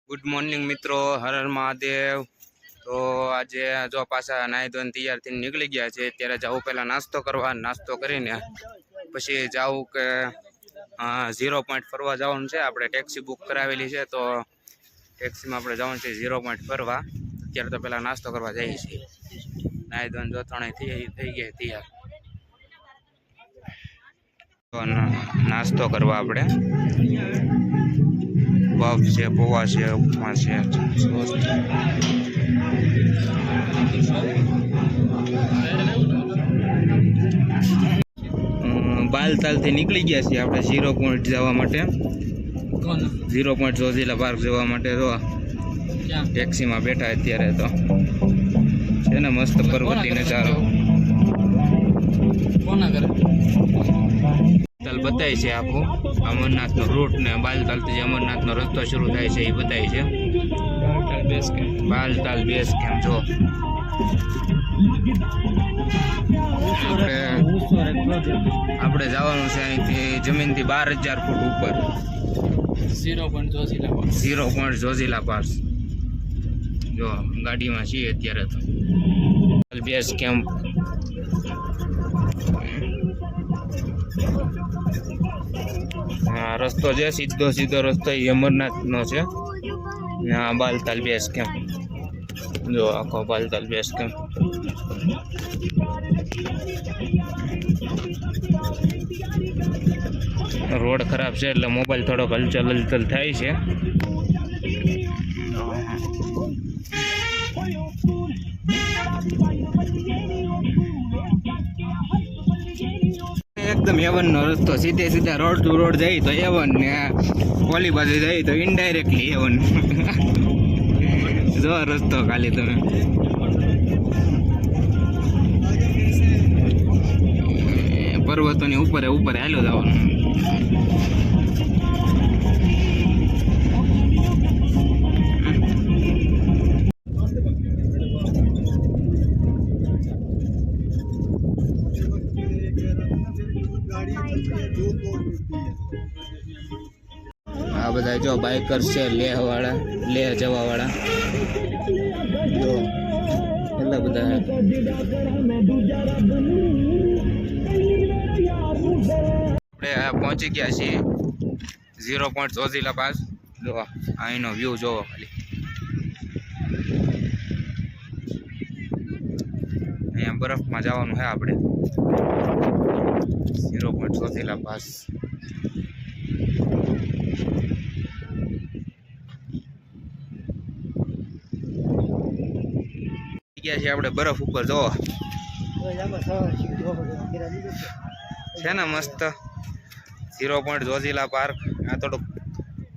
Good morning मित्रों, हर हर महादेव। तो आज जो पासा नाई धोઈને तैयार थઈને નીકળી ગયા છે। ત્યારે જાવું પહેલા નાસ્તો કરવા, નાસ્તો કરીને પછી જાવું કે 0 પોઈન્ટ ફરવા જવાનું છે। આપણે ટેક્સી બુક કરાવેલી છે તો ટેક્સીમાં આપણે જવાનું છે 0 પોઈન્ટ ફરવા। અત્યારે તો પહેલા નાસ્તો કરવા જઈએ છીએ। નાઈ ધોઈને જો ત્રણેય થઈ ગયા તૈયાર। તો નાસ્તો કરવા આપણે પફ છે, પૌવા છે, ઉપમા છે, બાલતાલથી નીકળી ગયા છીએ આપણે 0 પોઈન્ટ જવા માટે। 0 પોઈન્ટ જોજીલા પાર્ક જવા માટે તો ટેક્સીમાં બેઠા અત્યારે તો છે ને મસ્ત પર્વતી નજારો બતાય છે। આખું અમરનાથનો રૂટ ને બાલતાલથી જે અમરનાથનો રસ્તો શરૂ થાય છે એ બતાય છે। બાલતાલ બેઝ કેમ્પ જો આપણે જવાનું છે અહીંથી જમીનથી 12,000 ફૂટ ઉપર 0 પોઈન્ટ જોજીલા પાસ। જો ગાડીમાં છીએ અત્યારે તો બેઝ કેમ્પ। हाँ रस्तो है सीधो सीधो रस्तो अमरनाथ नो है। यहाँ बालताल बेस कैम्प जो आखो बालताल बेस कैम्प। रोड खराब है એટલે મોબાઈલ થોડો હલચલ થાય છે। एकदम एवन नो रस्तो सीधे सीधा रोड टू रोड जाए तो एवन ने ओली बाजू जाए तो इनडायरेक्टली एवन जो रस्तो खाली तमे पर्वतों ऊपर ऊपर हालो जवानुं। आ बधा जो बाइकर से लेह वाला लेह जवा वाला जो एला बधा આપણે પહોંચી ગયા છીએ 0 પોઈન્ટ જોજીલા પાસ। જો અહીંનો વ્યૂ જોવો ખાલી, અહીંયા બરફમાં જવાનું છે આપણે 0 પોઈન્ટ જોજીલા પાસ। ગયા છે આપણે બરફ ઉપર જો છે ને મસ્ત 0 પોઈન્ટ જોજીલા પાર્ક। આ થોડુંક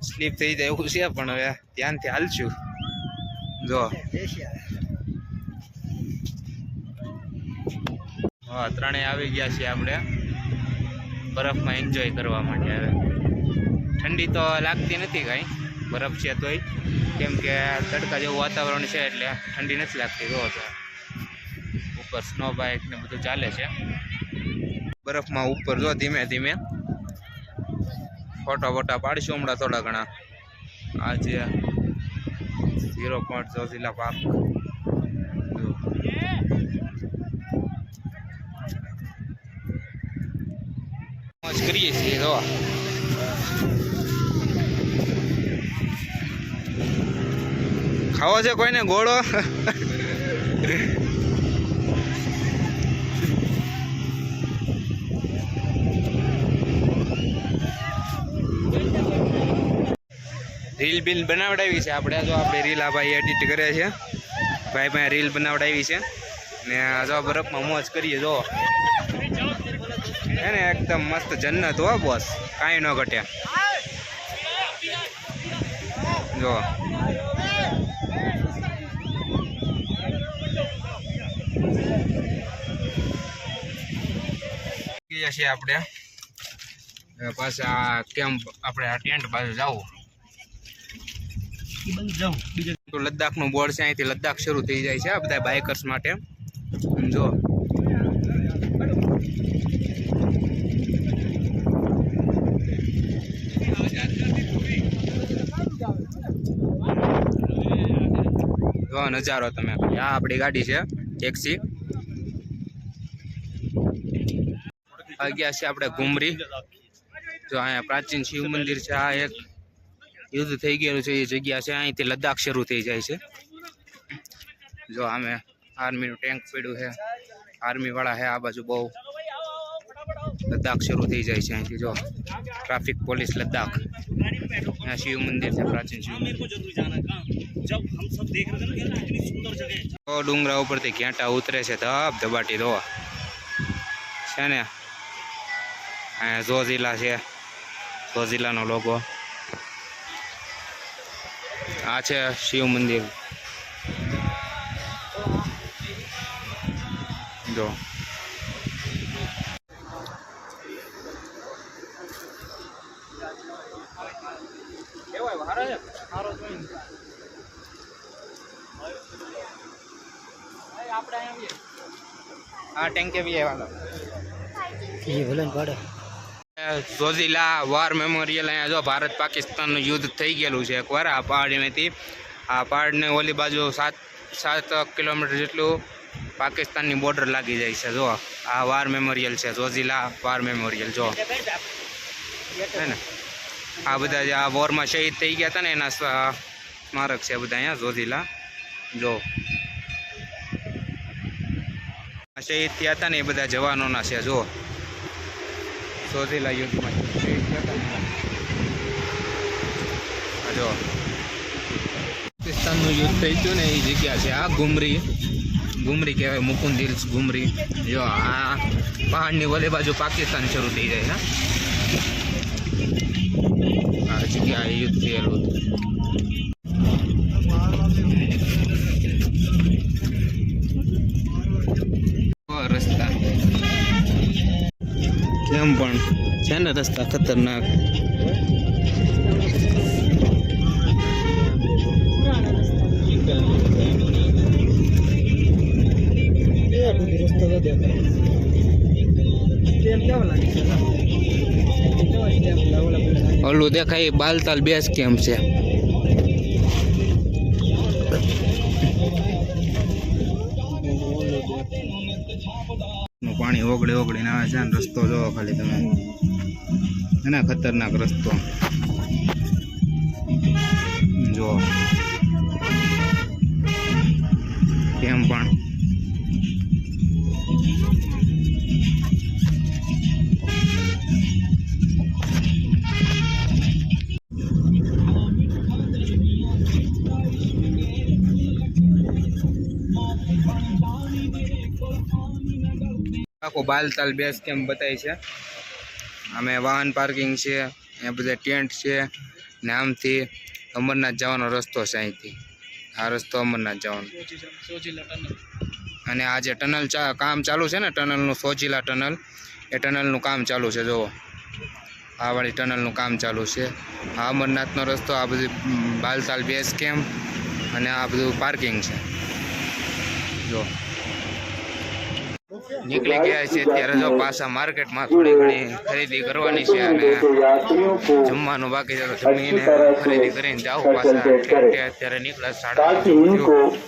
સ્લીપ થઈ જાય એવું છે પણ હવે ધ્યાનથી હાલશું। જો હા ત્રણેય આવી ગયા છીએ આપણે બરફમાં એન્જોય કરવા માટે। હવે ઠંડી તો લાગતી નથી કાંઈ, બરફ છે તોય, કેમ કે તડકા જેવું વાતાવરણ છે એટલે ઠંડી નથી લાગતી। જો તો ઉપર સ્નો બાઇક ને બધું ચાલે છે બરફમાં ઉપર। જો ધીમે ધીમે ફોટા વોટા પાડીશું હમણાં થોડા ઘણા। આજે 0 પોઈન્ટ જોજીલા પાર્ક મોજ કરીએ છીએ। જો ખાવો છે કોઈને ગોળો? રીલ બિલ બનાવડાવી છે આપણે। જો આપણે રીલ આ ભાઈ એડિટ કરે છે, ભાઈ ભાઈ રીલ બનાવડાવી છે ને જો બરફમાં મોજ કરીએ। જો હે ને એકદમ મસ્ત જન્નત હો બોસ, કાંઈ ન ઘટે। જો છીએ આપણે પાછા કેમ્પ આપણે આ ટેન્ટ બાજુ જવું તો લદ્દાખનું બોર્ડ છે, અહીંથી લદ્દાખ શરૂ થઈ જાય છે આ બધા બાઇકર્સ માટે। જો જો નજારો તમે આ આપણી ગાડી છે ટેક્સી આ ગયા છે આપણે ઘુમરી જો અહીંયા પ્રાચીન શિવ મંદિર છે આ એક યુદ્ધ થઈ ગયેલું છે એ જગ્યા છે અહીંથી લદ્દાખ શરૂ થઈ જાય છે જો આમે આર્મીનું ટેન્ક પડ્યું છે આર્મી વાળા છે આ બાજુ બહુ લદ્દાખ શરૂ થઈ જાય છે અહીંથી જો ટ્રાફિક પોલીસ લદ્દાખ यहाँ शिव मंदिर है प्राचीन शिव मंदिर जब हम सब देख रहे थे ना कितनी सुंदर जगह तो डूंगरा ऊपर थी घेंटा उतरे से धब धबाटी दो है ने जोजिला है जोजिला नो लोगो आ छे शिव मंदिर जो जोजिला वॉर मेमोरियल अँ जो भारत पाकिस्तान युद्ध थी गयेलू है एक बार आ पहाड़ी में थी आ पहाड़ ने ओली बाजू 7 किलोमीटर जेटलू पाकिस्तान की बॉर्डर लागी जाए है जो आ वॉर मेमोरियल है जोजिला वॉर मेमोरियल जो है ने आ बधा आ वॉर में शहीद थी गया था ने एना स्मारक है बधा अँ जोजिला जो शहीद थया था ने ए बधा जवानों ना है जो जोजिला युद्ध में शहीद थया था जो पाकिस्तान युद्ध थी गयु ने ए जग्या है आ घुमरी घुमरी कहवाय मुकुंद हिल्स घुमरी जो आ पहाड़ ओली बाजू पाकिस्तान शुरू थी जाए आ जग्या युद्ध थयेलुं रस्ता केम पण छे ने रस्ता खतरनाक ओलू देखाय बालताल बेस केम छे पानी ओगळे ओगळे आवे छे ने रस्तो जो खाली तमे है ने खतरनाक रस्तो जो केम पण आखो बालताल बेस केम बताई है अमे वाहन पार्किंग है अँ बधा टेंट है ने आम थी अमरनाथ जवानो रस्तो है अहींथी आ रस्तो अमरनाथ जवानो अने आ जे टनल काम चालू है ने टनलनु सोजिला टनल ए टनलनु काम चालू है जो आ वाली टनलनु काम चालू है आ अमरनाथनो रस्तो आ बधु बालताल बेस केम्प अने आ बधु पार्किंग है जो निकली गया है त्यारे जो पासा मार्केट में थोड़ी घणी खरीदी करवानी है अने जमवानुं बाकी है तो जमीने खरीदी करीने जाओ पासा त्यारे निकळ्या 9:30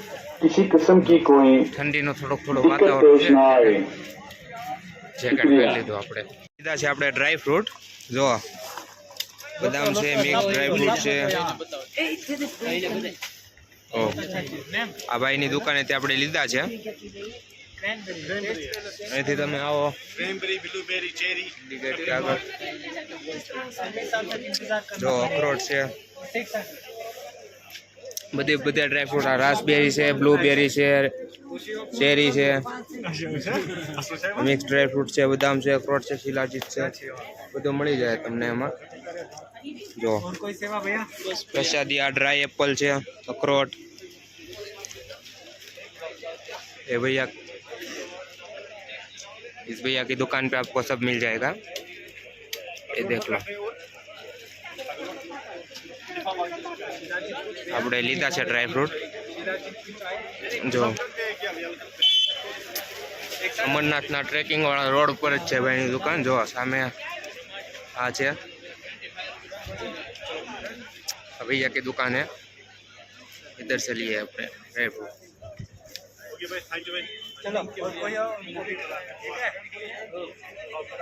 किसी किस्म की कोई ठंडी नो थोड़ो वातावरण है जैकेट पहरी लीधो आपणे लीधा छे आपणे ड्राय फ्रूट जो बदाम छे मिक्स ड्राय फ्रूट छे ओ आ भाईनी दुकाने ते आपणे लीधा छे અહીંથી તમે આવો ક્રેનબેરી બ્લૂબેરી ચેરી જો અખરોટ છે બધા ડ્રાય ફ્રૂટ રાસબેરી છે બ્લૂબેરી છે ચેરી છે મિક્સ ડ્રાય ફ્રૂટ છે બદામ છે અખરોટ છે શિલાજીત છે બધું મળી જાય તમને એમાં જો પ્રસાદી આ ડ્રાય એપલ છે અખરોટ એ भैया इस भैया की दुकान पे आपको सब मिल जाएगा ये देख लो आपने लीधा है ड्राय फ्रूट जो अमरनाथ ना ट्रेकिंग वाला रोड पर है भाई दुकान जो सामे आ भैया की दुकान है इधर से लिए अपने ड्राई फ्रूट। ओके भाई, थैंक यू भाई। चलो और कोई और ठीक है।